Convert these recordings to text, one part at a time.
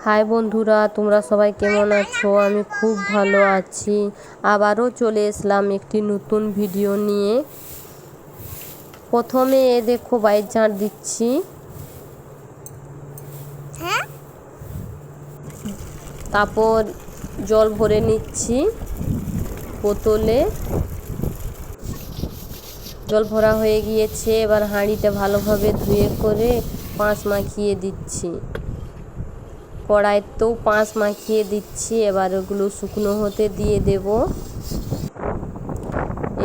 High বন্ধুরা, তোমরা সবাই কেমন আছো? আমি খুব ভালো আছি। আবারও চলে এসলাম একটি নতুন ভিডিও নিয়ে। প্রথমে দেখো বাইর ঝাঁট দিচ্ছি। তারপর জল ভরে নিচ্ছি বোতলে। জল ভরা হয়ে গিয়েছে, এবার হাঁড়িটা ভালোভাবে ধুয়ে করে পাঁচ মাখিয়ে দিচ্ছি। কড়াইতেও পাঁচ মাখিয়ে দিচ্ছি। এবার ওগুলো শুকনো হতে দিয়ে দেব।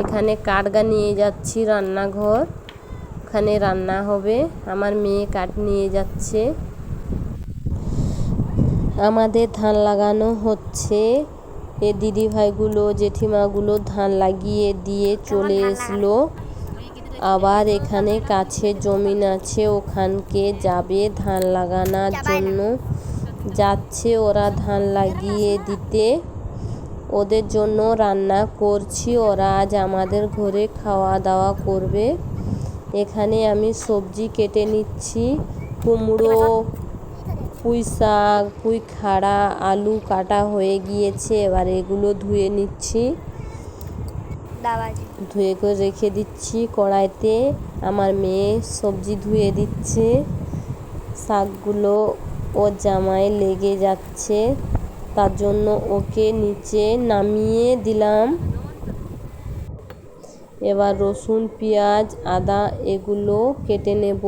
এখানে কাঠগা নিয়ে যাচ্ছি রান্নাঘর, ওখানে রান্না হবে। আমার মেয়ে কাঠ নিয়ে যাচ্ছে। আমাদের ধান লাগানো হচ্ছে। এ দিদি ভাইগুলো জেঠিমাগুলো ধান লাগিয়ে দিয়ে চলে এসলো। আবার এখানে কাছে জমিন আছে, ওখানকে যাবে ধান লাগানোর জন্য। যাচ্ছে ওরা ধান লাগিয়ে দিতে। ওদের জন্য রান্না করছি। ওরা আজ আমাদের ঘরে খাওয়া দাওয়া করবে। এখানে আমি সবজি কেটে নিচ্ছি। কুমড়ো, পুঁই শাক, পুঁই খাড়া, আলু কাটা হয়ে গিয়েছে। এবার এগুলো ধুয়ে নিচ্ছি। ধুয়ে করে রেখে দিচ্ছি কড়াইতে। আমার মেয়ে সবজি ধুয়ে দিচ্ছে। শাকগুলো ওর জামায় লেগে যাচ্ছে, তার জন্য ওকে নিচে নামিয়ে দিলাম। এবার রসুন, পেঁয়াজ, আদা এগুলো কেটে নেব।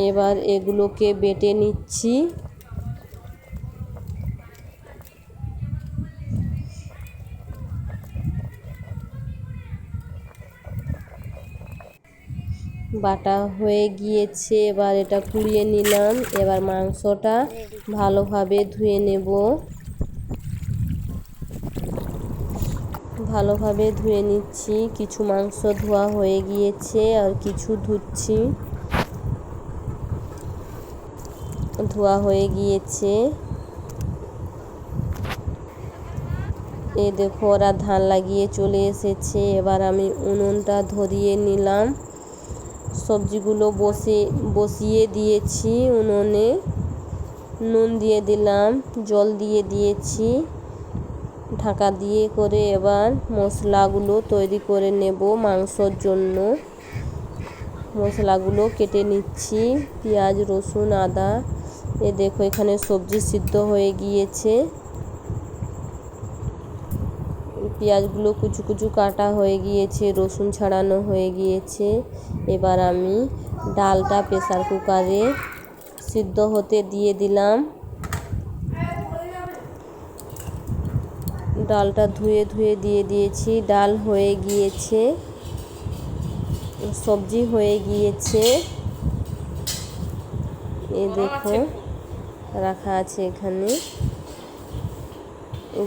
এবার এগুলোকে বেটে নিচ্ছি। বাটা হয়ে গিয়েছে, এবার এটা কুড়িয়ে নিলাম। এবার মাংসটা ভালোভাবে ধুয়ে নেব। ভালোভাবে ধুয়ে নিচ্ছি। কিছু মাংস ধোয়া হয়ে গিয়েছে, আর কিছু ধুচ্ছি। ধোয়া হয়ে গিয়েছে। এ দেখো ওরা ধান লাগিয়ে চলে এসেছে। এবার আমি উনুনটা ধরিয়ে নিলাম। সবজিগুলো বসিয়ে দিয়েছি উনুনে। নুন দিয়ে দিলাম, জল দিয়ে দিয়েছি ঢাকা দিয়ে করে। এবার মশলাগুলো তৈরি করে নেব মাংসর জন্য। মশলাগুলো কেটে নিচ্ছি, পেঁয়াজ, রসুন, আদা। এ দেখো এখানে সবজি সিদ্ধ হয়ে গিয়েছে। পেঁয়াজগুলো কুচু কুচু কাটা হয়ে গিয়েছে, রসুন ছাড়ানো হয়ে গিয়েছে। এবার আমি ডালটা প্রেসার কুকারে সিদ্ধ হতে দিয়ে দিলাম। ডালটা ধুয়ে ধুয়ে দিয়ে দিয়েছি। ডাল হয়ে গিয়েছে, সবজি হয়ে গিয়েছে। এই দেখো রাখা আছে এখানে।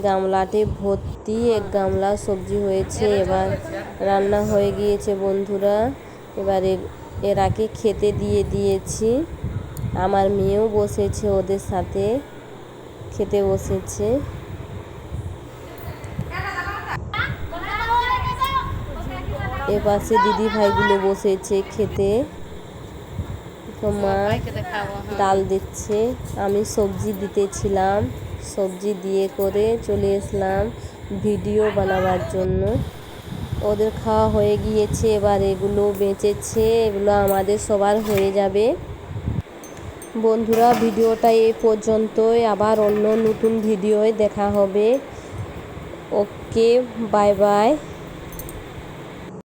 গামলাতে ভর্তি এক গামলা সবজি হয়েছে। এবার রান্না হয়ে গিয়েছে বন্ধুরা। এবার এরাকে খেতে দিয়ে দিয়েছি। আমার মেয়েও বসেছে, ওদের সাথে খেতে বসেছে। এপাশে দিদি ভাইগুলো বসেছে খেতে। মা ডাল দিচ্ছে, আমি সবজি দিতেছিলাম। সবজি দিয়ে করে চলে আসলাম ভিডিও বানাবার জন্য। ওদের খাওয়া হয়ে গিয়েছে। এবার এগুলো বেঁচেছে, এগুলো আমাদের সবার হয়ে যাবে। বন্ধুরা, ভিডিওটা এই পর্যন্তই। আবার অন্য নতুন ভিডিওয় দেখা হবে। ওকে, বাই বাই।